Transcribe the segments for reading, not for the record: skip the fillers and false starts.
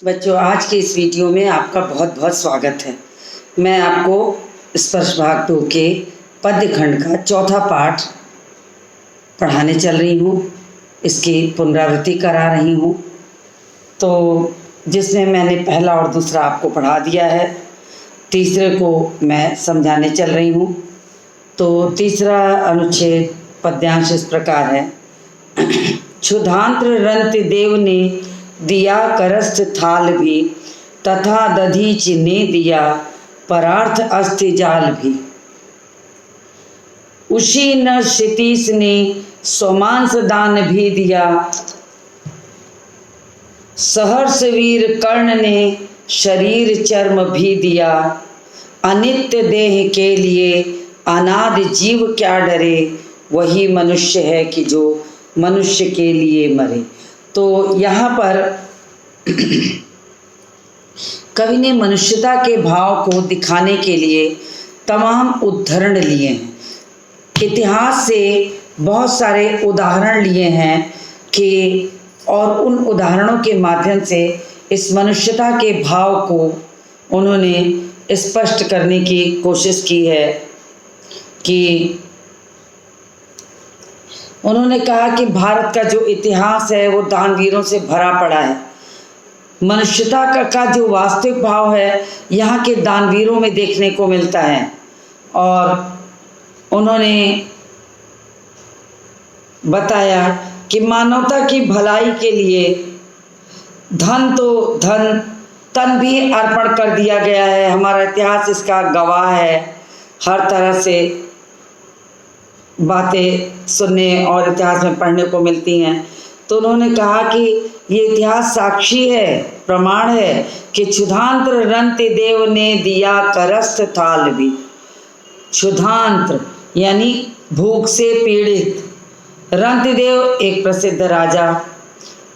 बच्चों, आज के इस वीडियो में आपका बहुत बहुत स्वागत है। मैं आपको स्पर्श भाग 2 के पद्य खंड का चौथा पाठ पढ़ाने चल रही हूँ। इसकी पुनरावृत्ति करा रही हूँ। तो जिसमें मैंने पहला और दूसरा आपको पढ़ा दिया है, तीसरे को मैं समझाने चल रही हूँ। तो तीसरा अनुच्छेद पद्यांश इस प्रकार है। क्षुधांत्र रंत देव ने दिया करस्थ थाल भी, तथा दधीच ने दिया परार्थ अस्ति जाल भी। उसी न क्षितीश ने स्वमांस दान भी दिया, सहर्ष वीर कर्ण ने शरीर चर्म भी दिया। अनित्य देह के लिए अनादि जीव क्या डरे, वही मनुष्य है कि जो मनुष्य के लिए मरे। तो यहाँ पर कवि ने मनुष्यता के भाव को दिखाने के लिए तमाम उदाहरण लिए हैं। इतिहास से बहुत सारे उदाहरण लिए हैं कि और उन उदाहरणों के माध्यम से इस मनुष्यता के भाव को उन्होंने स्पष्ट करने की कोशिश की है। कि उन्होंने कहा कि भारत का जो इतिहास है वो दानवीरों से भरा पड़ा है। मनुष्यता का जो वास्तविक भाव है यहाँ के दानवीरों में देखने को मिलता है। और उन्होंने बताया कि मानवता की भलाई के लिए धन तो धन तन भी अर्पण कर दिया गया है। हमारा इतिहास इसका गवाह है। हर तरह से बातें सुनने और इतिहास में पढ़ने को मिलती हैं। तो उन्होंने कहा कि ये इतिहास साक्षी है, प्रमाण है कि क्षुधांत्र रंत देव ने दिया करस्थ थाल भी। क्षुधांत्र यानी भूख से पीड़ित, रंत देव एक प्रसिद्ध राजा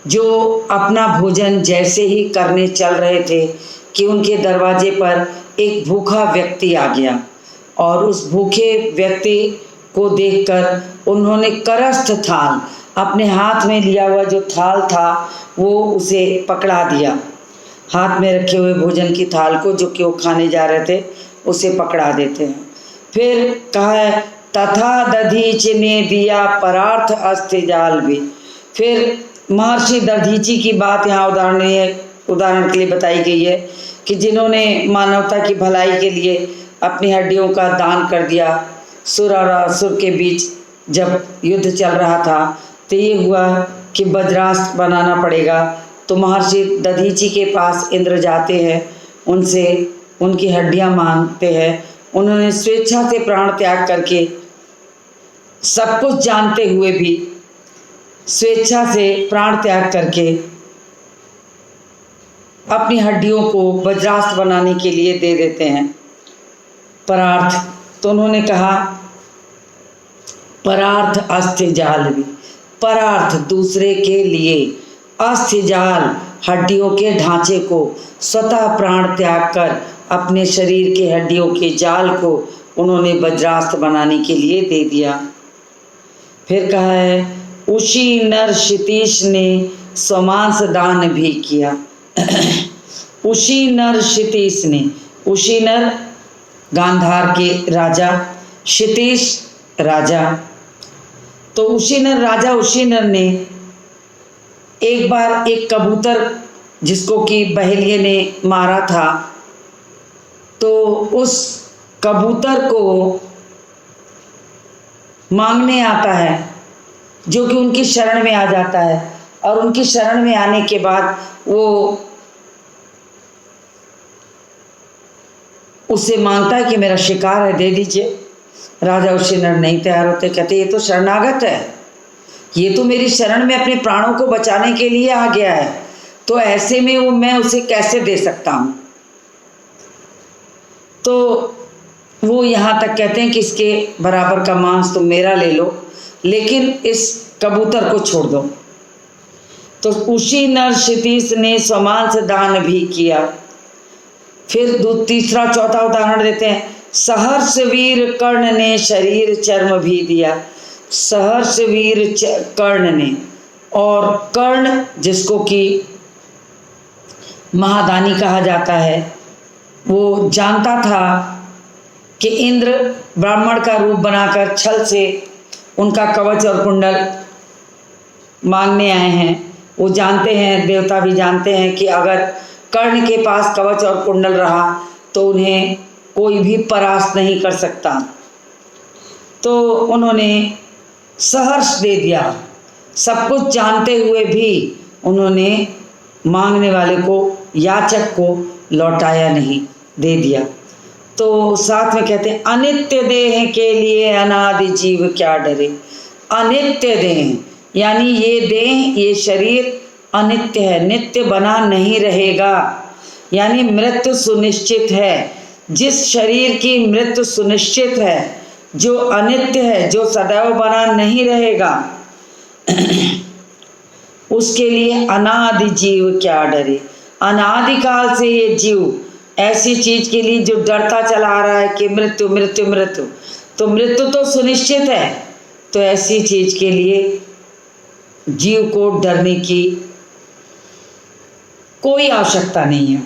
जो अपना भोजन जैसे ही करने चल रहे थे कि उनके दरवाजे पर एक भूखा व्यक्ति आ गया। और उस भूखे व्यक्ति को देखकर उन्होंने करस्थ थाल, अपने हाथ में लिया हुआ जो थाल था वो उसे पकड़ा दिया। हाथ में रखे हुए भोजन की थाल को जो कि वो खाने जा रहे थे उसे पकड़ा देते हैं। फिर कहा है तथा दधीच ने दिया परार्थ अस्ति जाल भी। फिर महर्षि दधीची की बात यहाँ उदाहरण के लिए बताई गई है कि जिन्होंने मानवता की भलाई के लिए अपनी हड्डियों का दान कर दिया। सुर और असुर के बीच जब युद्ध चल रहा था तो ये हुआ कि वज्रास्त्र बनाना पड़ेगा। तो महर्षि दधीची के पास इंद्र जाते हैं, उनसे उनकी हड्डियां मांगते हैं। उन्होंने स्वेच्छा से प्राण त्याग करके, सब कुछ जानते हुए भी स्वेच्छा से प्राण त्याग करके अपनी हड्डियों को वज्रास्त्र बनाने के लिए दे देते हैं। परार्थ, तो उन्होंने कहा परार्थ अस्ति जाल भी। परार्थ दूसरे के लिए, अस्ति जाल हड्डियों के ढांचे को स्वतः प्राण त्याग कर अपने शरीर के हड्डियों के जाल को उन्होंने वज्रास्त्र बनाने के लिए दे दिया। फिर कहा है उसी नर क्षितीश ने स्वमांस दान भी किया। उसी नर क्षितीश ने, उसी नर गांधार के राजा, क्षितीश राजा। तो उशीनर राजा उशीनर ने एक बार एक कबूतर जिसको कि बहेलिये ने मारा था, तो उस कबूतर को मांगने आता है जो कि उनकी शरण में आ जाता है। और उनकी शरण में आने के बाद वो उससे मांगता है कि मेरा शिकार है, दे दीजिए। राजा उशीनर नहीं तैयार होते, कहते ये तो शरणागत है, ये तो मेरी शरण में अपने प्राणों को बचाने के लिए आ गया है, तो ऐसे में मैं उसे कैसे दे सकता हूँ। तो वो यहाँ तक कहते हैं कि इसके बराबर का मांस तुम मेरा ले लो, लेकिन इस कबूतर को छोड़ दो। तो उसी नर क्षितीश ने स्वमांस दान भी किया। फिर तीसरा चौथा उदाहरण देते हैं। सहर्ष वीर कर्ण ने शरीर चर्म भी दिया। सहर्ष वीर कर्ण ने, और कर्ण जिसको कि महादानी कहा जाता है, वो जानता था कि इंद्र ब्राह्मण का रूप बनाकर छल से उनका कवच और कुंडल मांगने आए हैं। वो जानते हैं, देवता भी जानते हैं कि अगर कर्ण के पास कवच और कुंडल रहा तो उन्हें कोई भी परास्त नहीं कर सकता। तो उन्होंने सहर्ष दे दिया। सब कुछ जानते हुए भी उन्होंने मांगने वाले को, याचक को लौटाया नहीं, दे दिया। तो साथ में कहते हैं, अनित्य देह के लिए अनादि जीव क्या डरे। अनित्य देह यानी ये देह, ये शरीर अनित्य है, नित्य बना नहीं रहेगा, यानी मृत्यु सुनिश्चित है। जिस शरीर की मृत्यु सुनिश्चित है, जो अनित्य है, जो सदैव बना नहीं रहेगा, उसके लिए अनादि जीव क्या डरे। अनादिकाल से ये जीव ऐसी चीज के लिए जो डरता चला आ रहा है कि मृत्यु मृत्यु मृत्यु, तो मृत्यु तो सुनिश्चित है, तो ऐसी चीज के लिए जीव को डरने की कोई आवश्यकता नहीं है।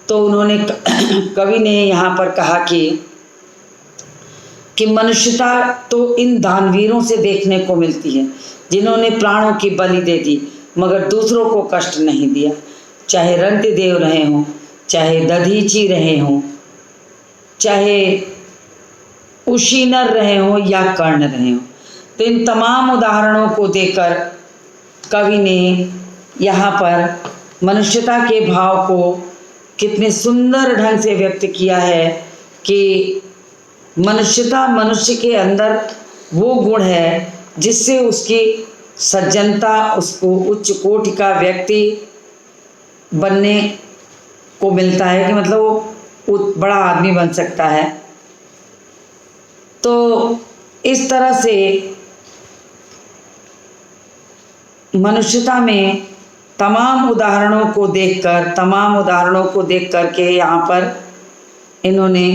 तो उन्होंने कवि ने यहाँ पर कहा कि मनुष्यता तो इन दानवीरों से देखने को मिलती है जिन्होंने प्राणों की बलि दे दी मगर दूसरों को कष्ट नहीं दिया। चाहे रंतिदेव रहे हों, चाहे दधीची रहे हों, चाहे उशीनर रहे हों या कर्ण रहे हों। तो इन तमाम उदाहरणों को देकर कवि ने यहाँ पर मनुष्यता के भाव को कितने सुंदर ढंग से व्यक्त किया है कि मनुष्यता, मनुष्य के अंदर वो गुण है जिससे उसकी सज्जनता, उसको उच्च कोटि का व्यक्ति बनने को मिलता है कि मतलब वो बड़ा आदमी बन सकता है। तो इस तरह से मनुष्यता में तमाम उदाहरणों को देख कर के यहाँ पर इन्होंने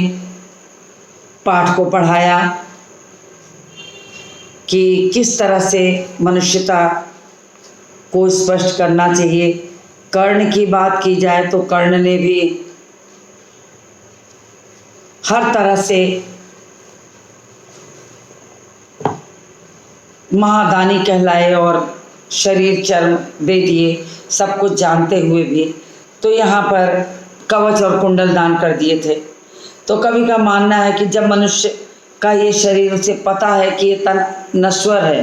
पाठ को पढ़ाया कि किस तरह से मनुष्यता को स्पष्ट करना चाहिए। कर्ण की बात की जाए तो कर्ण ने भी हर तरह से महादानी कहलाए और शरीर चर्म दे दिए, सब कुछ जानते हुए भी। तो यहाँ पर कवच और कुंडल दान कर दिए थे। तो कवि का मानना है कि जब मनुष्य का ये शरीर उसे पता है कि ये तन नश्वर है,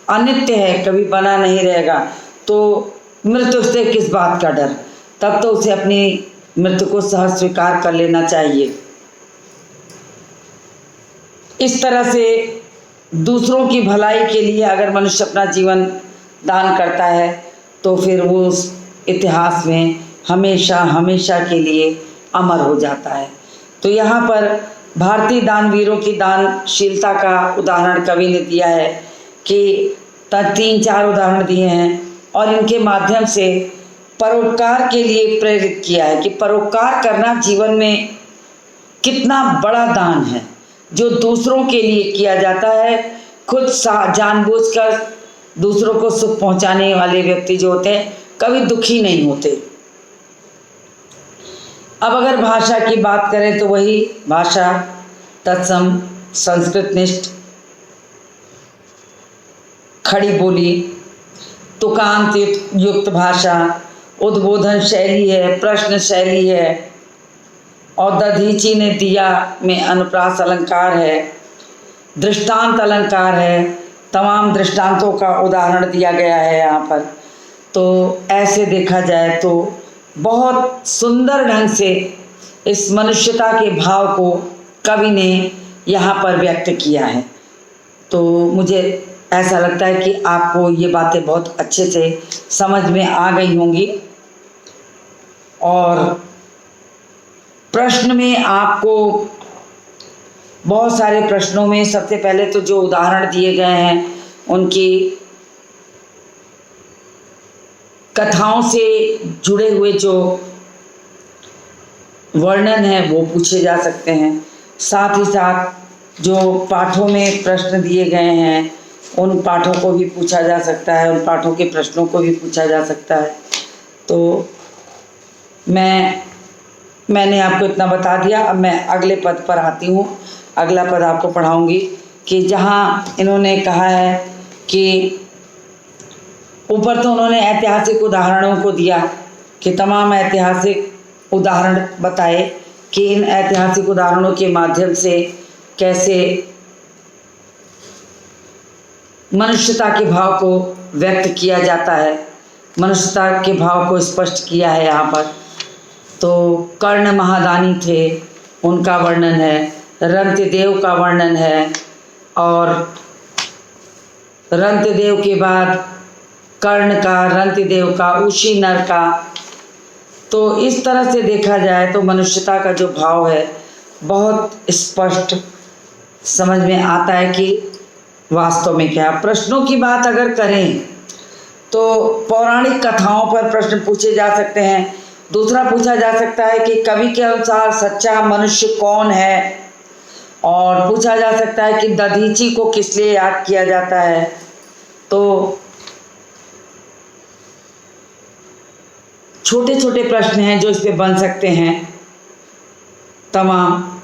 अनित्य है, कभी बना नहीं रहेगा, तो मृत्यु से किस बात का डर, तब तो उसे अपनी मृत्यु को सहज स्वीकार कर लेना चाहिए। इस तरह से दूसरों की भलाई के लिए अगर मनुष्य अपना जीवन दान करता है तो फिर वो उस इतिहास में हमेशा हमेशा के लिए अमर हो जाता है। तो यहाँ पर भारतीय दानवीरों की दानशीलता का उदाहरण कवि ने दिया है कि 3-4 उदाहरण दिए हैं और इनके माध्यम से परोपकार के लिए प्रेरित किया है कि परोपकार करना जीवन में कितना बड़ा दान है जो दूसरों के लिए किया जाता है। खुद जानबूझकर दूसरों को सुख पहुंचाने वाले व्यक्ति जो होते हैं कभी दुखी नहीं होते। अब अगर भाषा की बात करें तो वही भाषा तत्सम, संस्कृतनिष्ठ, खड़ी बोली, तुकांत युक्त भाषा, उद्बोधन शैली है, प्रश्न शैली है, और दधीची ने दिया में अनुप्रास अलंकार है, दृष्टांत अलंकार है, तमाम दृष्टांतों का उदाहरण दिया गया है यहाँ पर। तो ऐसे देखा जाए तो बहुत सुंदर ढंग से इस मनुष्यता के भाव को कवि ने यहाँ पर व्यक्त किया है। तो मुझे ऐसा लगता है कि आपको ये बातें बहुत अच्छे से समझ में आ गई होंगी। और प्रश्न में आपको बहुत सारे प्रश्नों में सबसे पहले तो जो उदाहरण दिए गए हैं उनकी कथाओं से जुड़े हुए जो वर्णन है वो पूछे जा सकते हैं। साथ ही साथ जो पाठों में प्रश्न दिए गए हैं उन पाठों को भी पूछा जा सकता है, उन पाठों के प्रश्नों को भी पूछा जा सकता है। तो मैंने आपको इतना बता दिया। अब मैं अगले पद पर आती हूँ। अगला पद आपको पढ़ाऊंगी कि जहाँ इन्होंने कहा है कि ऊपर तो उन्होंने ऐतिहासिक उदाहरणों को दिया कि तमाम ऐतिहासिक उदाहरण बताए कि इन ऐतिहासिक उदाहरणों के माध्यम से कैसे मनुष्यता के भाव को व्यक्त किया जाता है, मनुष्यता के भाव को स्पष्ट किया है यहाँ पर। तो कर्ण महादानी थे, उनका वर्णन है, रंतिदेव का वर्णन है, और रंतिदेव के बाद कर्ण का, रंतिदेव का, उशी नर का। तो इस तरह से देखा जाए तो मनुष्यता का जो भाव है बहुत स्पष्ट समझ में आता है कि वास्तव में क्या। प्रश्नों की बात अगर करें तो पौराणिक कथाओं पर प्रश्न पूछे जा सकते हैं। दूसरा पूछा जा सकता है कि कवि के अनुसार सच्चा मनुष्य कौन है, और पूछा जा सकता है कि दधीची को किस लिए याद किया जाता है। तो छोटे छोटे प्रश्न हैं जो इस पे बन सकते हैं तमाम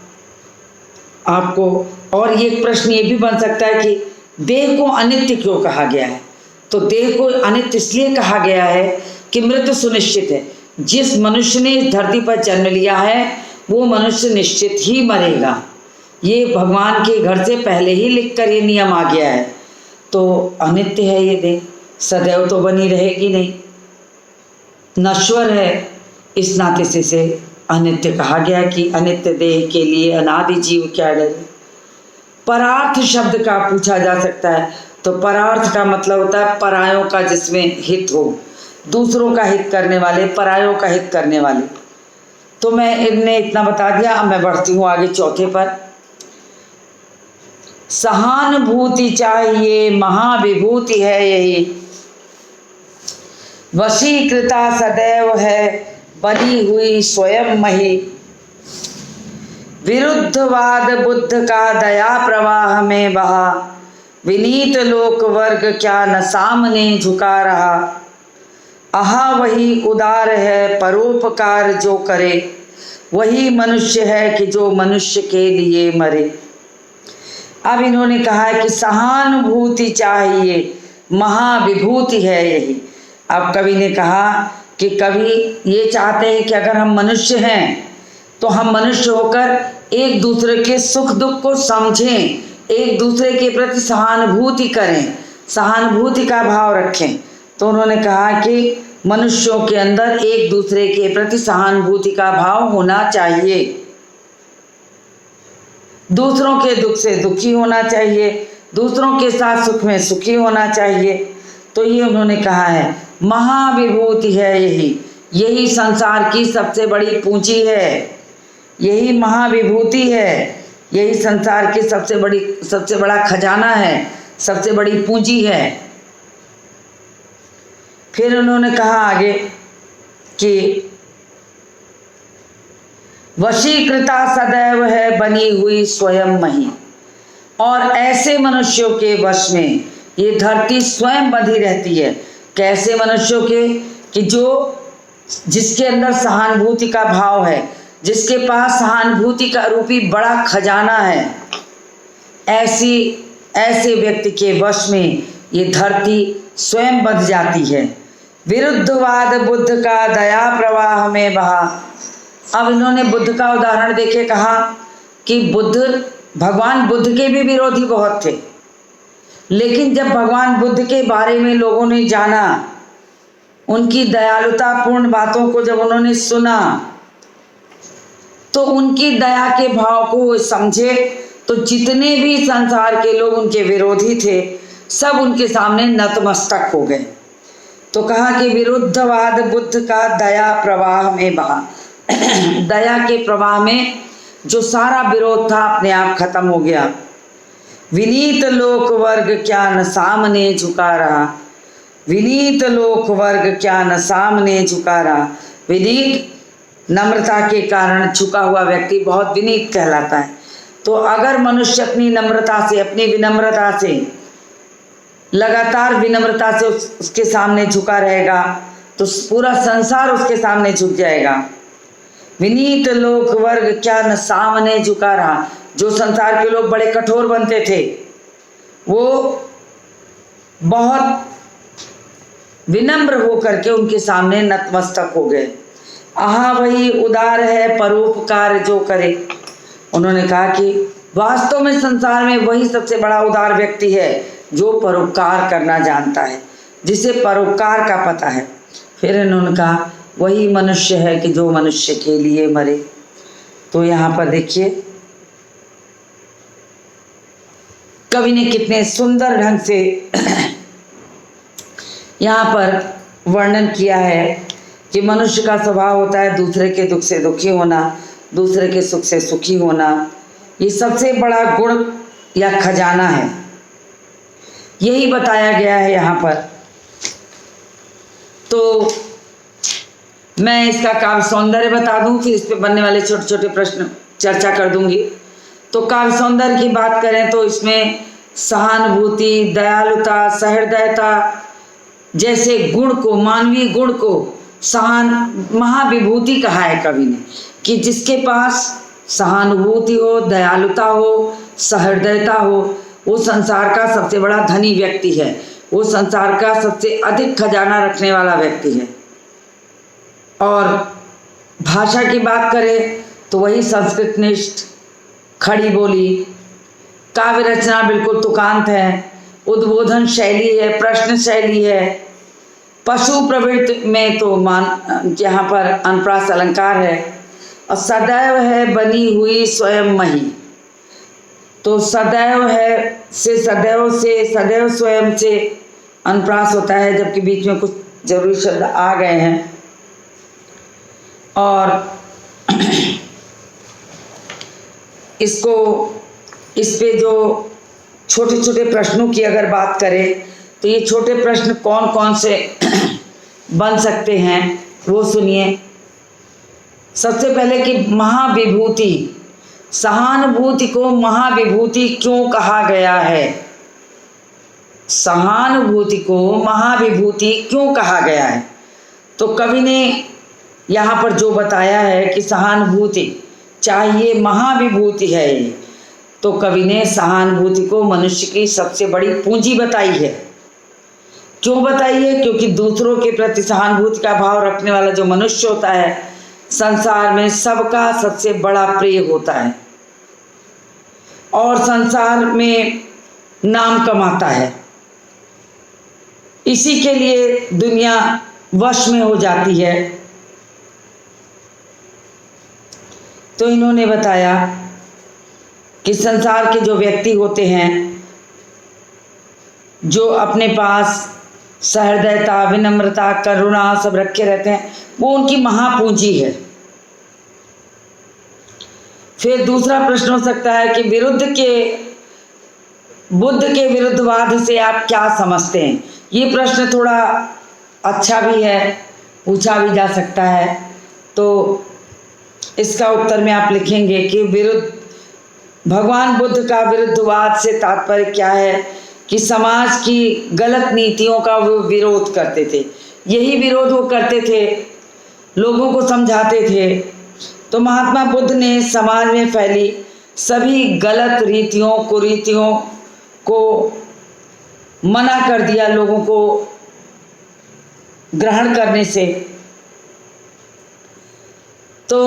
आपको। और ये प्रश्न ये भी बन सकता है कि देह को अनित्य क्यों कहा गया है। तो देह को अनित्य इसलिए कहा गया है कि मृत्यु सुनिश्चित है। जिस मनुष्य ने इस धरती पर जन्म लिया है वो मनुष्य निश्चित ही मरेगा। ये भगवान के घर से पहले ही लिखकर ये नियम आ गया है। तो अनित्य है ये देह, सदैव तो बनी रहेगी नहीं, नश्वर है। इस नाते से अनित्य कहा गया कि अनित्य देह के लिए अनादि जीव क्या डरे। परार्थ शब्द का पूछा जा सकता है। तो परार्थ का मतलब होता है परायों का जिसमें हित हो, दूसरों का हित करने वाले, परायों का हित करने वाले। तो मैं इनने इतना बता दिया। अब मैं बढ़ती हूँ आगे चौथे पर। सहानुभूति चाहिए महाविभूति है यही, वशीकृता सदैव है बनी हुई स्वयं मही। विरुद्धवाद बुद्ध का दया प्रवाह में बहा, विनीत लोक वर्ग क्या न सामने झुका रहा। आहा वही उदार है परोपकार जो करे, वही मनुष्य है कि जो मनुष्य के लिए मरे। अब इन्होंने कहा है कि सहानुभूति चाहिए महाविभूति है यही। अब कवि ने कहा कि कवि ये चाहते हैं कि अगर हम मनुष्य हैं तो हम मनुष्य होकर एक दूसरे के सुख दुख को समझें, एक दूसरे के प्रति सहानुभूति करें, सहानुभूति का भाव रखें। तो उन्होंने कहा कि मनुष्यों के अंदर एक दूसरे के प्रति सहानुभूति का भाव होना चाहिए, दूसरों के दुख से दुखी होना चाहिए, दूसरों के साथ सुख में सुखी होना चाहिए। तो ये उन्होंने कहा है महाविभूति है यही, यही संसार की सबसे बड़ी पूंजी है, यही महाविभूति है, यही संसार की सबसे बड़ा खजाना है, सबसे बड़ी पूंजी है। फिर उन्होंने कहा आगे कि वशीकृता सदैव है बनी हुई स्वयं मही, और ऐसे मनुष्यों के वश में ये धरती स्वयं बंधी रहती है। कैसे मनुष्यों के कि जिसके अंदर सहानुभूति का भाव है, जिसके पास सहानुभूति का रूपी बड़ा खजाना है, ऐसे व्यक्ति के वश में ये धरती स्वयं बंध जाती है। विरुद्धवाद बुद्ध का दया प्रवाह में बहा। अब इन्होंने बुद्ध का उदाहरण देके कहा कि भगवान बुद्ध के भी विरोधी बहुत थे, लेकिन जब भगवान बुद्ध के बारे में लोगों ने जाना, उनकी दयालुतापूर्ण बातों को जब उन्होंने सुना, तो उनकी दया के भाव को समझे। तो जितने भी संसार के लोग उनके विरोधी थे सब उनके सामने नतमस्तक हो गए। तो कहा कि विरुद्धवाद बुद्ध का दया प्रवाह में बहा। दया के प्रवाह में जो सारा विरोध था अपने आप खत्म हो गया। विनीत लोक वर्ग क्या न सामने झुका रहा, विनीत लोक वर्ग क्या न सामने झुका रहा। विनीत नम्रता के कारण झुका हुआ व्यक्ति बहुत विनीत कहलाता है। तो अगर मनुष्य अपनी नम्रता से, अपनी विनम्रता से, लगातार विनम्रता से उसके सामने झुका रहेगा तो पूरा संसार उसके सामने झुक जाएगा। विनीत लोक वर्ग क्या न सामने झुका रहा। जो संसार के लोग बड़े कठोर बनते थे वो बहुत विनम्र होकर के उनके सामने नतमस्तक हो गए। आहा वही उदार है परोपकार जो करे। उन्होंने कहा कि वास्तव में संसार में वही सबसे बड़ा उदार व्यक्ति है जो परोपकार करना जानता है, जिसे परोपकार का पता है। फिर इन्होंने कहा वही मनुष्य है कि जो मनुष्य के लिए मरे। तो यहाँ पर देखिए कवि ने कितने सुंदर ढंग से यहाँ पर वर्णन किया है कि मनुष्य का स्वभाव होता है दूसरे के दुख से दुखी होना, दूसरे के सुख से सुखी होना। ये सबसे बड़ा गुण या खजाना है, यही बताया गया है यहाँ पर। तो मैं इसका काव्य सौंदर्य बता दूं, फिर इस पे बनने वाले छोटे छोटे प्रश्न चर्चा कर दूंगी। तो काव्य सौंदर्य की बात करें तो इसमें सहानुभूति, दयालुता, सहृदयता जैसे गुण को, मानवीय गुण को महाविभूति कहा है कवि ने, कि जिसके पास सहानुभूति हो, दयालुता हो, सहृदयता हो, वो संसार का सबसे बड़ा धनी व्यक्ति है, वो संसार का सबसे अधिक खजाना रखने वाला व्यक्ति है। और भाषा की बात करें तो वही संस्कृत निष्ठ, खड़ी बोली, काव्य रचना बिल्कुल तुकांत है, उद्बोधन शैली है, प्रश्न शैली है। पशु प्रवृत्ति में तो यहाँ पर अनुप्रास अलंकार है। और सदैव है बनी हुई स्वयं मही। तो सदैव है से सदैव स्वयं से अनुप्रास होता है, जबकि बीच में कुछ जरूरी शब्द आ गए हैं। और इस पे जो छोटे छोटे प्रश्नों की अगर बात करें तो ये छोटे प्रश्न कौन कौन से बन सकते हैं वो सुनिए। सबसे पहले कि महाविभूति, सहानुभूति को महाविभूति क्यों कहा गया है? सहानुभूति को महाविभूति क्यों कहा गया है? तो कवि ने यहाँ पर जो बताया है कि सहानुभूति चाहिए महाविभूति है, तो कवि ने सहानुभूति को मनुष्य की सबसे बड़ी पूंजी बताई है। क्यों बताई है? क्योंकि दूसरों के प्रति सहानुभूति का भाव रखने वाला जो मनुष्य होता है संसार में सबका सबसे बड़ा प्रिय होता है और संसार में नाम कमाता है। इसी के लिए दुनिया वश में हो जाती है। तो इन्होंने बताया कि संसार के जो व्यक्ति होते हैं, जो अपने पास सहृदयता, विनम्रता, करुणा सब रखे रहते हैं, वो उनकी महापूंजी है। फिर दूसरा प्रश्न हो सकता है कि बुद्ध के विरुद्धवाद से आप क्या समझते हैं? ये प्रश्न थोड़ा अच्छा भी है, पूछा भी जा सकता है। तो इसका उत्तर में आप लिखेंगे कि भगवान बुद्ध का विरुद्धवाद से तात्पर्य क्या है कि समाज की गलत नीतियों का वो विरोध करते थे। यही विरोध वो करते थे, लोगों को समझाते थे। तो महात्मा बुद्ध ने समाज में फैली सभी गलत रीतियों, कुरीतियों को मना कर दिया लोगों को ग्रहण करने से। तो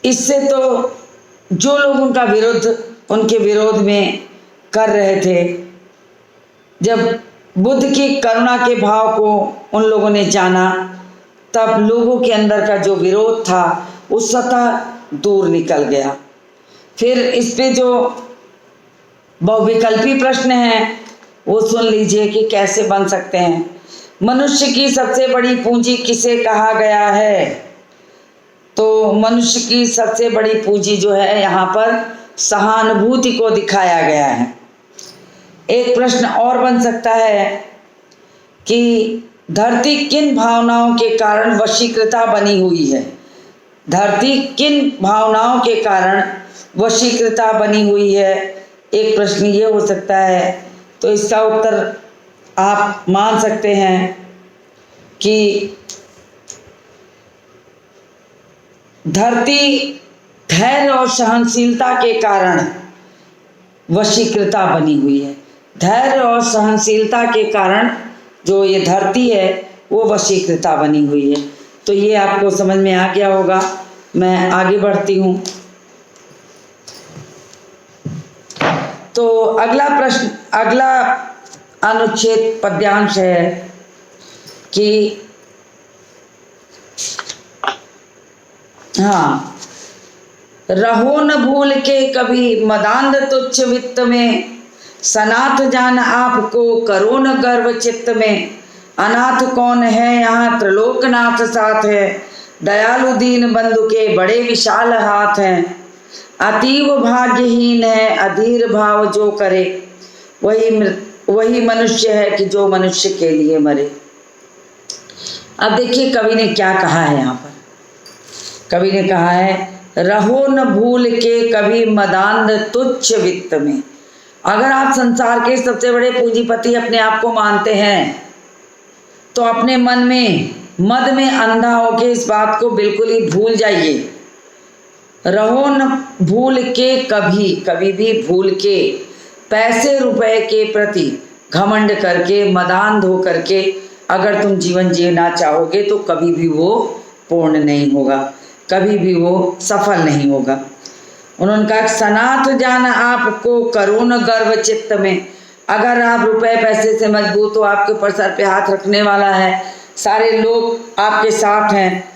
इससे तो जो लोग उनके विरोध में कर रहे थे, जब बुद्ध की करुणा के भाव को उन लोगों ने जाना, तब लोगों के अंदर का जो विरोध था वो स्वतः दूर निकल गया। फिर इस पे जो बहुविकल्पी प्रश्न हैं वो सुन लीजिए कि कैसे बन सकते हैं। मनुष्य की सबसे बड़ी पूंजी किसे कहा गया है? तो मनुष्य की सबसे बड़ी पूंजी जो है यहाँ पर सहानुभूति को दिखाया गया है। एक प्रश्न और बन सकता है कि धरती किन भावनाओं के कारण वशीकृता बनी हुई है? धरती किन भावनाओं के कारण वशीकृता बनी हुई है? एक प्रश्न ये हो सकता है। तो इसका उत्तर आप मान सकते हैं कि धरती धैर्य और सहनशीलता के कारण वशीकृता बनी हुई है। धैर्य और सहनशीलता के कारण जो ये धरती है वो वशीकृता बनी हुई है। तो ये आपको समझ में आ गया होगा। मैं आगे बढ़ती हूँ। तो अगला प्रश्न, अगला अनुच्छेद पद्यांश है कि हाँ, रहो न भूल के कभी मदांध तुच्छ वित्त में, सनाथ जान आपको करो न गर्व चित्त में। अनाथ कौन है यहाँ त्रिलोकनाथ साथ है, दयालु दीन बंधु के बड़े विशाल हाथ हैं। अतीव भाग्यहीन है अधीर भाव जो करे, वही मनुष्य है कि जो मनुष्य के लिए मरे। अब देखिए कवि ने क्या कहा है यहाँ पर। कवि ने कहा है, रहो न भूल के कभी मदांध तुच्छ वित्त में। अगर आप संसार के सबसे बड़े पूंजीपति अपने आप को मानते हैं तो अपने मन में मद में अंधा होके इस बात को बिल्कुल ही भूल जाइए। रहो न भूल के कभी भी भूल के, पैसे रुपए के प्रति घमंड करके मदांध हो करके अगर तुम जीवन जीना चाहोगे तो कभी भी वो पूर्ण नहीं होगा, कभी भी वो सफल नहीं होगा। उन्होंने कहा, सनाथ जान आपको करो न गर्व चित्त में। अगर आप रुपए पैसे से मजबूत हो, आपके ऊपर सर पे हाथ रखने वाला है, सारे लोग आपके साथ हैं,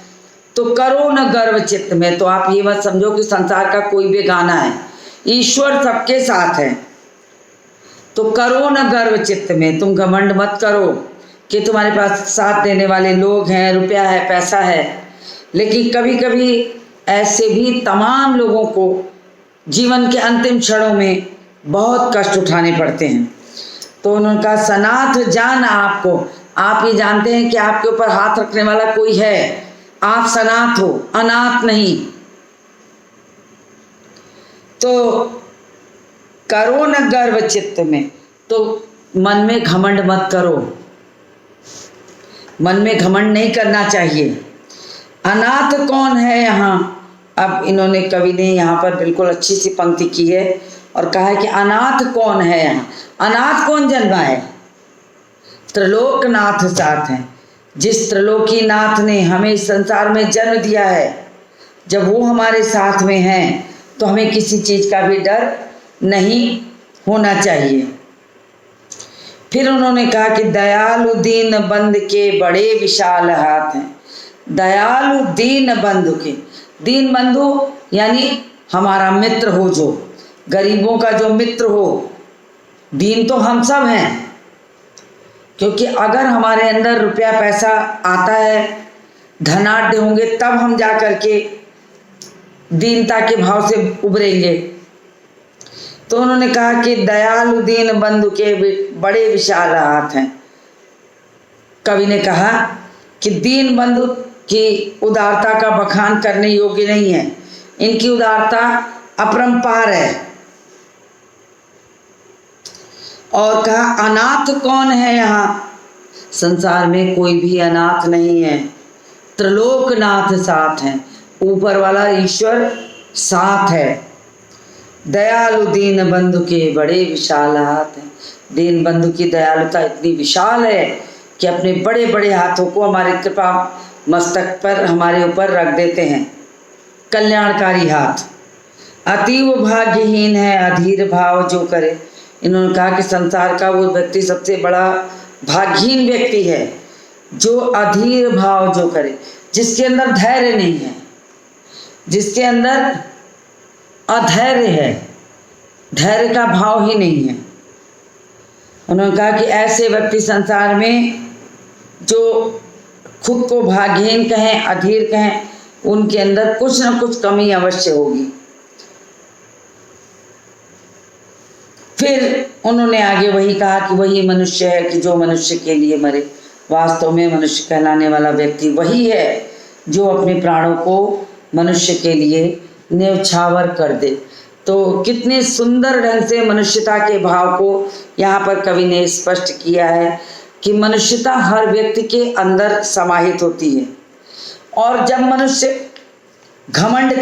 तो करो न गर्व चित्त में। तो आप ये मत समझो कि संसार का कोई बेगाना है, ईश्वर सबके साथ है। तो करो न गर्व चित्त में, तुम घमंड मत करो कि तुम्हारे पास साथ देने वाले लोग हैं, रुपया है, पैसा है। लेकिन कभी कभी ऐसे भी तमाम लोगों को जीवन के अंतिम क्षणों में बहुत कष्ट उठाने पड़ते हैं। तो उन्होंने कहा, सनाथ जान आपको, आप ये जानते हैं कि आपके ऊपर हाथ रखने वाला कोई है, आप सनाथ हो, अनाथ नहीं। तो करो न गर्व चित्त में, तो मन में घमंड मत करो, मन में घमंड नहीं करना चाहिए। अनाथ कौन है यहाँ। अब इन्होंने, कवि ने यहाँ पर बिल्कुल अच्छी सी पंक्ति की है और कहा है कि अनाथ कौन है यहाँ। अनाथ कौन जन्मा है, त्रिलोकनाथ साथ हैं। जिस त्रिलोकी नाथ ने हमें इस संसार में जन्म दिया है, जब वो हमारे साथ में हैं तो हमें किसी चीज़ का भी डर नहीं होना चाहिए। फिर उन्होंने कहा कि दयालु दीन बंधु के बड़े विशाल हाथ हैं। दयालु दीन बंधु के, दीन बंधु यानी हमारा मित्र हो, जो गरीबों का जो मित्र हो। दीन तो हम सब हैं, क्योंकि अगर हमारे अंदर रुपया पैसा आता है, धनाढ्य होंगे, तब हम जा कर के दीनता के भाव से उभरेंगे। तो उन्होंने कहा कि दयालु दीन बंधु के बड़े विशाल हाथ हैं। कवि ने कहा कि दीन बंधु की उदारता का बखान करने योग्य नहीं है, इनकी उदारता अपरंपार है। और कहा, अनाथ कौन है यहाँ। संसार में कोई भी अनाथ नहीं है, त्रिलोकनाथ साथ हैं, ऊपर वाला ईश्वर साथ है। दयालु दीन बंधु के बड़े विशाल हाथ हैं। दीन बंधु की दयालुता इतनी विशाल है कि अपने बड़े बड़े हाथों को हमारी कृपा मस्तक पर, हमारे ऊपर रख देते हैं, कल्याणकारी हाथ। अतीव भाग्यहीन है अधीर भाव जो करे। इन्होंने कहा कि संसार का वो व्यक्ति सबसे बड़ा भाग्यहीन व्यक्ति है जो अधीर भाव जो करे, जिसके अंदर धैर्य नहीं है, जिसके अंदर अधैर्य है, धैर्य का भाव ही नहीं है। उन्होंने कहा कि ऐसे व्यक्ति संसार में जो खुद को भाग्यहीन कहें, अधीर कहें, उनके अंदर कुछ न कुछ कमी अवश्य होगी। फिर उन्होंने आगे वही कहा कि वही मनुष्य है कि जो मनुष्य के लिए मरे। वास्तव में मनुष्य कहलाने वाला व्यक्ति वही है जो अपने प्राणों को मनुष्य के लिए न्यौछावर कर दे। तो कितने सुंदर ढंग से मनुष्यता के भाव को यहाँ पर कवि ने स्पष्ट किया है कि मनुष्यता हर व्यक्ति के अंदर समाहित होती है, और जब मनुष्य घमंड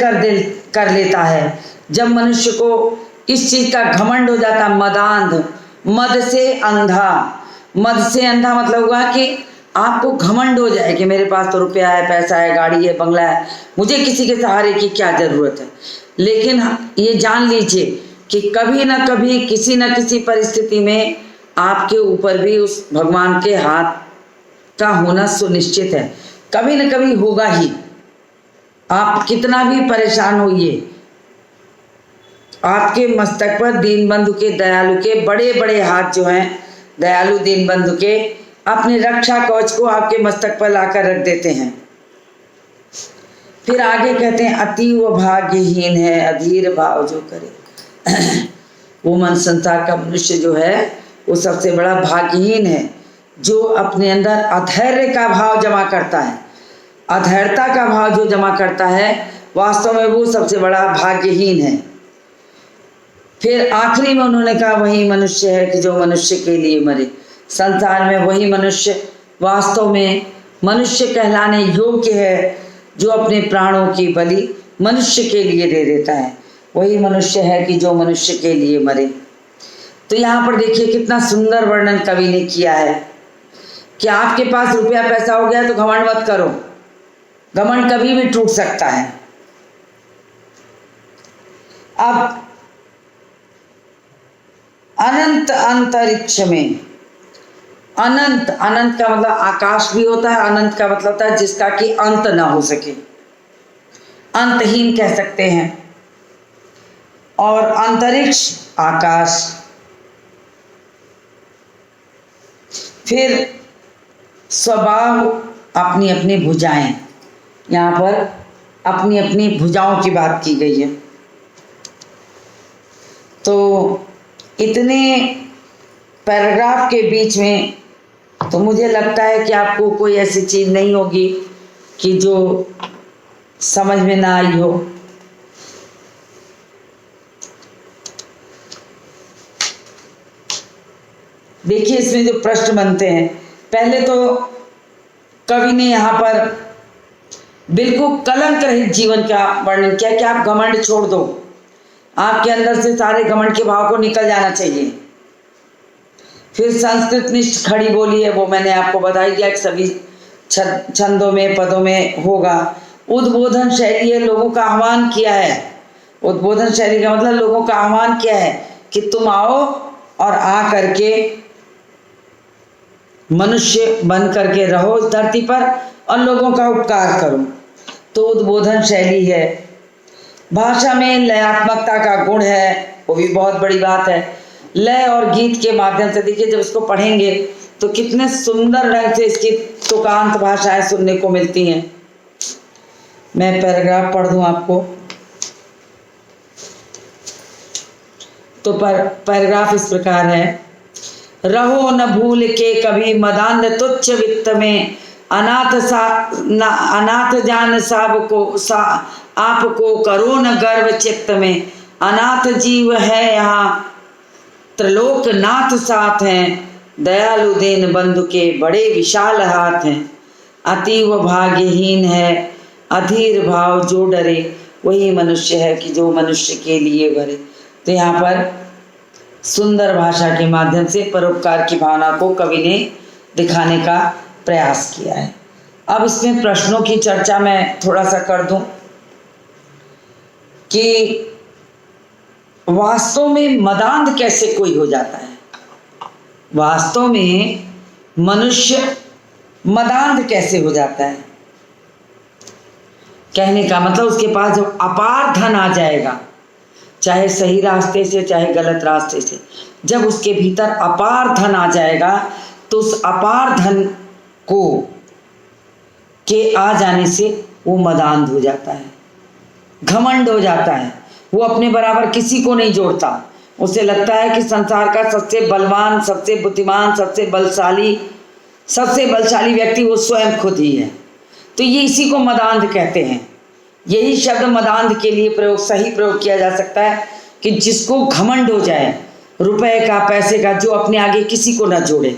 कर लेता है, जब मनुष्य को इस चीज का घमंड हो जाता, मदांध, मद से अंधा। मद से अंधा मतलब हुआ कि आपको घमंड हो जाए कि मेरे पास तो रुपया है, पैसा है, गाड़ी है, बंगला है, मुझे किसी के सहारे की क्या जरूरत है। लेकिन ये जान लीजिए कि कभी ना कभी किसी न किसी परिस्थिति में आपके ऊपर भी उस भगवान के हाथ का होना सुनिश्चित है, कभी न कभी होगा ही। आप कितना भी परेशान होइए, आपके मस्तक पर दीनबंधु के, दयालु के बड़े बड़े हाथ जो हैं, दयालु दीनबंधु के, अपने रक्षा कवच को आपके मस्तक पर लाकर रख देते हैं। फिर आगे कहते हैं अतीव भाग्यहीन है अधीर भाव जो करे। वो मन संसार का मनुष्य जो है वो सबसे बड़ा भाग्यहीन है, जो अपने अंदर अधैर्य का भाव जमा करता है, अधैर्यता का भाव जो जमा करता है, वास्तव में वो सबसे बड़ा भाग्यहीन है। फिर आखिरी में उन्होंने कहा वही मनुष्य है कि जो मनुष्य के लिए मरे। संसार में वही मनुष्य वास्तव में मनुष्य कहलाने योग्य है, जो अपने प्राणों की बलि मनुष्य के लिए दे देता है। वही मनुष्य है कि जो मनुष्य के लिए मरे। तो यहाँ पर देखिए कितना सुंदर वर्णन कवि ने किया है कि आपके पास रुपया पैसा हो गया तो घमंड मत करो, घमंड कभी भी टूट सकता है। अब अनंत अंतरिक्ष में, अनंत, अनंत का मतलब आकाश भी होता है, अनंत का मतलब होता है जिसका कि अंत ना हो सके, अंतहीन कह सकते हैं। और अंतरिक्ष आकाश, फिर स्वभाव अपनी अपनी भुजाएं, यहाँ पर अपनी अपनी भुजाओं की बात की गई है। तो इतने पैराग्राफ के बीच में तो मुझे लगता है कि आपको कोई ऐसी चीज नहीं होगी कि जो समझ में ना आई हो। देखिए इसमें जो प्रश्न बनते हैं, पहले तो कवि ने यहाँ पर बिल्कुल कलंक रहित जीवन का वर्णन किया कि आप घमंड छोड़ दो, आपके अंदर से सारे घमंड के भाव को निकल जाना चाहिए। फिर संस्कृत निष्ठ खड़ी बोली है, वो मैंने आपको बताई दिया कि सभी छंदों में पदों में होगा। उद्बोधन शैली है, लोगों का आह्वान किया है। उद्बोधन शैली का मतलब लोगों का आह्वान किया है कि तुम आओ और आ करके मनुष्य बन करके रहो इस धरती पर और लोगों का उपकार करो। तो उद्बोधन शैली है। भाषा में लयात्मकता का गुण है, वो भी बहुत बड़ी बात है। लय और गीत के माध्यम से देखिए जब इसको पढ़ेंगे तो कितने सुंदर ढंग से इसकी तुकांत भाषाएं सुनने को मिलती हैं। मैं पैराग्राफ पढ़ दूं आपको। तो पैराग्राफ इस प्रकार है, रहो न भूल के कभी मदान्ध तुच्छ वित्त में, अनाथ जान आपको करो न गर्व चित्त में। अनाथ जीव है यहाँ त्रिलोक नाथ साथ हैं, दयालु दीन बंधु के बड़े विशाल हाथ हैं। अतीव भाग्यहीन है अधीर भाव जो डरे, वही मनुष्य है कि जो मनुष्य के लिए भरे। तो यहाँ पर सुंदर भाषा के माध्यम से परोपकार की भावना को कवि ने दिखाने का प्रयास किया है। अब इसमें प्रश्नों की चर्चा मैं थोड़ा सा कर दूं कि वास्तव में मदांध कैसे कोई हो जाता है। वास्तव में मनुष्य मदांध कैसे हो जाता है, कहने का मतलब उसके पास जब अपार धन आ जाएगा, चाहे सही रास्ते से चाहे गलत रास्ते से, जब उसके भीतर अपार धन आ जाएगा तो उस अपार धन को के आ जाने से वो मदांध हो जाता है, घमंड हो जाता है। वो अपने बराबर किसी को नहीं जोड़ता। उसे लगता है कि संसार का सबसे बलवान, सबसे बुद्धिमान, सबसे बलशाली व्यक्ति वो स्वयं खुद ही है। तो ये इसी को मदांध कहते हैं। यही शब्द मदांध के लिए सही प्रयोग किया जा सकता है कि जिसको घमंड हो जाए रुपए का, पैसे का, जो अपने आगे किसी को ना जोड़े।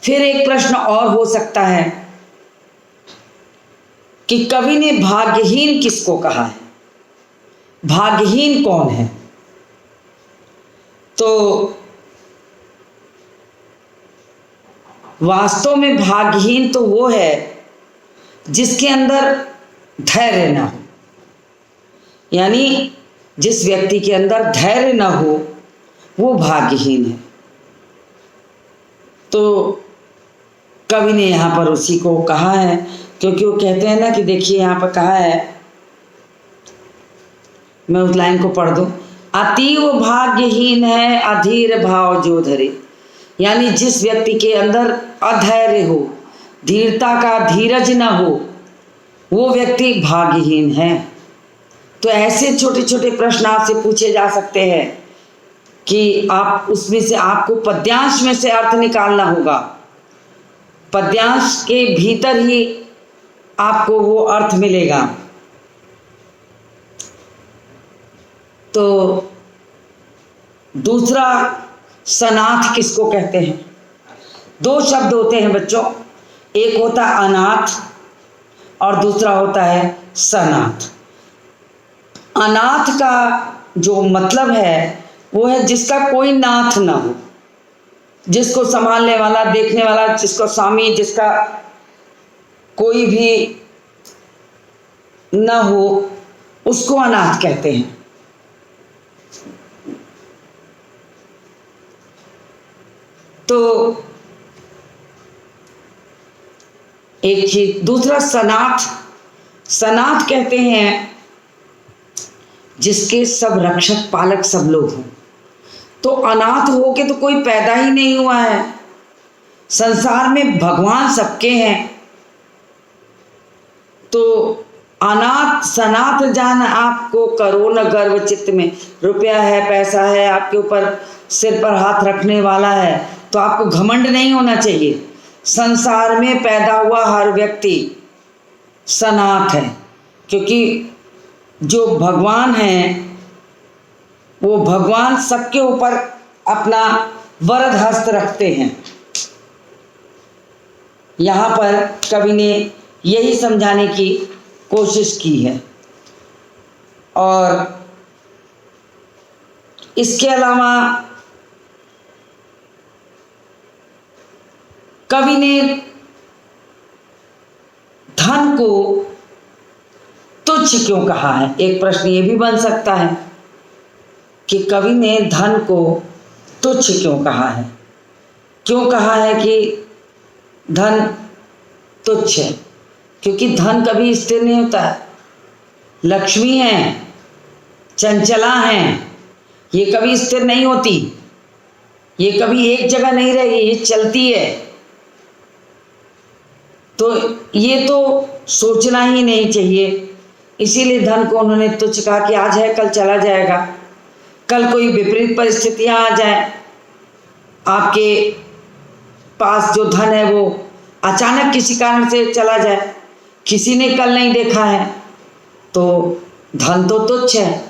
फिर एक प्रश्न और हो सकता है कि कवि ने भाग्यहीन किसको कहा है, भाग्यहीन कौन है। तो वास्तव में भाग्यहीन तो वो है जिसके अंदर धैर्य ना हो, यानी जिस व्यक्ति के अंदर धैर्य ना हो वो भाग्यहीन है। तो कवि ने यहाँ पर उसी को कहा है, क्योंकि वो कहते हैं ना कि देखिए यहाँ पर कहा है, मैं उस लाइन को पढ़ दूं, अतीव भाग्यहीन है अधीर भाव जो धरे, यानी जिस व्यक्ति के अंदर अधैर्य हो, धीरता का धीरज न हो, वो व्यक्ति भाग्यहीन है। तो ऐसे छोटे छोटे प्रश्न आपसे पूछे जा सकते हैं कि आप उसमें से आपको पद्यांश में से अर्थ निकालना होगा, पद्यांश के भीतर ही आपको वो अर्थ मिलेगा। तो दूसरा सनाथ किसको कहते हैं? दो शब्द होते हैं बच्चों, एक होता है अनाथ और दूसरा होता है सनाथ। अनाथ का जो मतलब है वो है जिसका कोई नाथ ना हो, जिसको संभालने वाला, देखने वाला, जिसको स्वामी, जिसका कोई भी न हो, उसको अनाथ कहते हैं। तो एक चीज, दूसरा सनाथ, सनाथ कहते हैं जिसके सब रक्षक पालक सब लोग हों। तो अनाथ हो के तो कोई पैदा ही नहीं हुआ है, संसार में भगवान सबके हैं। तो अनाथ सनाथ जान आपको करो न गर्व चित्त में, रुपया है, पैसा है, आपके ऊपर सिर पर हाथ रखने वाला है, तो आपको घमंड नहीं होना चाहिए। संसार में पैदा हुआ हर व्यक्ति सनाथ है, क्योंकि जो भगवान हैं वो भगवान सबके ऊपर अपना वरद हस्त रखते हैं। यहाँ पर कवि ने यही समझाने की कोशिश की है। और इसके अलावा कवि ने धन को तुच्छ क्यों कहा है? एक प्रश्न ये भी बन सकता है कि कवि ने धन को तुच्छ क्यों कहा है? क्यों कहा है कि धन तुच्छ है? क्योंकि धन कभी स्थिर नहीं होता है। लक्ष्मी हैं, चंचला हैं, ये कभी स्थिर नहीं होती, ये कभी एक जगह नहीं रहेगी, ये चलती है। तो ये तो सोचना ही नहीं चाहिए। इसीलिए धन को उन्होंने तुच्छ कहा कि आज है कल चला जाएगा, कल कोई विपरीत परिस्थितियां आ जाए, आपके पास जो धन है वो अचानक किसी कारण से चला जाए, किसी ने कल नहीं देखा है, तो धन तो तुच्छ है।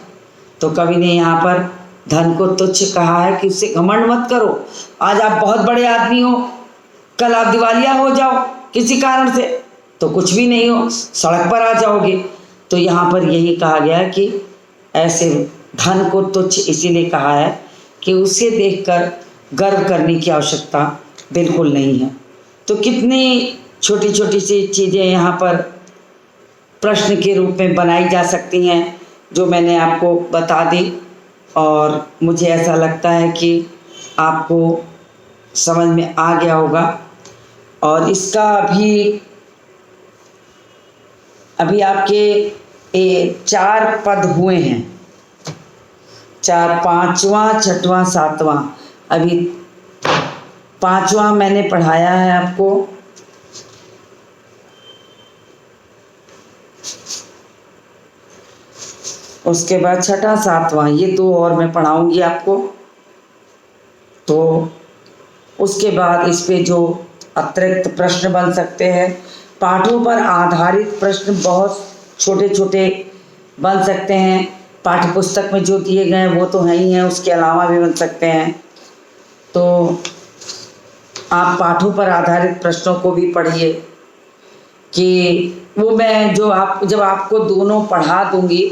तो कवि ने यहाँ पर धन को तुच्छ कहा है कि उससे घमंड मत करो। आज आप बहुत बड़े आदमी हो, कल आप दिवालिया हो जाओ किसी कारण से तो कुछ भी नहीं हो, सड़क पर आ जाओगे। तो यहाँ पर यही कहा गया है कि ऐसे धन को तुच्छ इसीलिए कहा है कि उसे देखकर गर्व करने की आवश्यकता बिल्कुल नहीं है। तो कितनी छोटी छोटी सी चीज़ें यहाँ पर प्रश्न के रूप में बनाई जा सकती हैं जो मैंने आपको बता दी, और मुझे ऐसा लगता है कि आपको समझ में आ गया होगा। और इसका अभी आपके 4 पद हुए हैं, 4, 5वां, 6वां, 7वां। अभी 5वां मैंने पढ़ाया है आपको, उसके बाद 6ठा, 7वां, ये 2 और मैं पढ़ाऊंगी आपको। तो उसके बाद इस पे जो अतिरिक्त प्रश्न बन सकते हैं, पाठों पर आधारित प्रश्न बहुत छोटे छोटे बन सकते हैं। पाठ्य पुस्तक में जो दिए गए हैं वो तो है ही हैं, उसके अलावा भी बन सकते हैं। तो आप पाठों पर आधारित प्रश्नों को भी पढ़िए कि वो मैं जब आपको दोनों पढ़ा दूंगी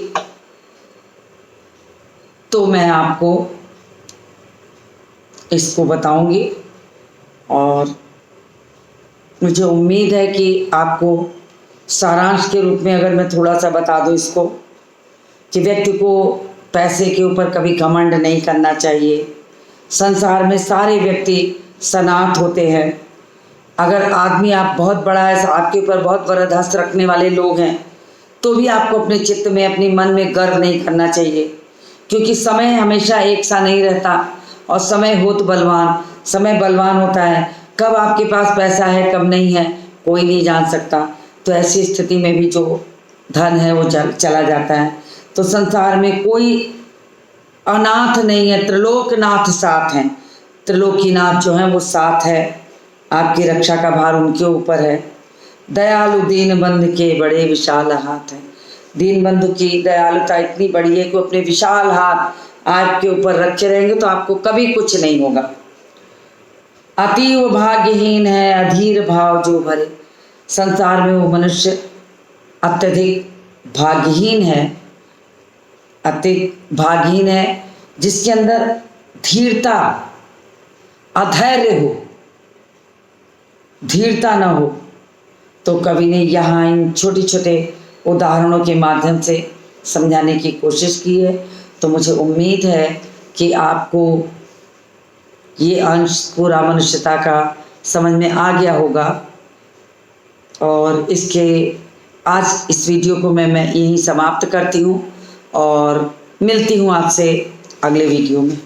तो मैं आपको इसको बताऊंगी। और मुझे उम्मीद है कि आपको सारांश के रूप में अगर मैं थोड़ा सा बता दूं इसको, कि व्यक्ति को पैसे के ऊपर कभी घमंड नहीं करना चाहिए। संसार में सारे व्यक्ति सनाथ होते हैं। अगर आदमी आप बहुत बड़ा है, आपके ऊपर बहुत वरदहस्त रखने वाले लोग हैं, तो भी आपको अपने चित्त में, अपने मन में गर्व नहीं करना चाहिए, क्योंकि समय हमेशा एक सा नहीं रहता और समय होत बलवान, समय बलवान होता है। कब आपके पास पैसा है कब नहीं है कोई नहीं जान सकता। तो ऐसी स्थिति में भी जो धन है वो चला जाता है। तो संसार में कोई अनाथ नहीं है, त्रिलोकनाथ साथ हैं। त्रिलोकीनाथ जो हैं वो साथ है, आपकी रक्षा का भार उनके ऊपर है। दयालु दीन बंधु के बड़े विशाल हाथ हैं। दीन बंधु की दयालुता इतनी बड़ी है कि अपने विशाल हाथ आपके ऊपर रखे रहेंगे तो आपको कभी कुछ नहीं होगा। अतीव भाग्यहीन है अधीर भाव जो भरे। संसार में वो मनुष्य अत्यधिक भाग्यहीन है, अत्यधिक भाग्यहीन है जिसके अंदर धीरता, अधैर्य हो, धीरता न हो। तो कवि ने यहाँ इन छोटे छोटे उदाहरणों के माध्यम से समझाने की कोशिश की है। तो मुझे उम्मीद है कि आपको ये अंश पूरा मनुष्यता का समझ में आ गया होगा। और आज इस वीडियो को मैं यहीं समाप्त करती हूँ और मिलती हूँ आपसे अगले वीडियो में।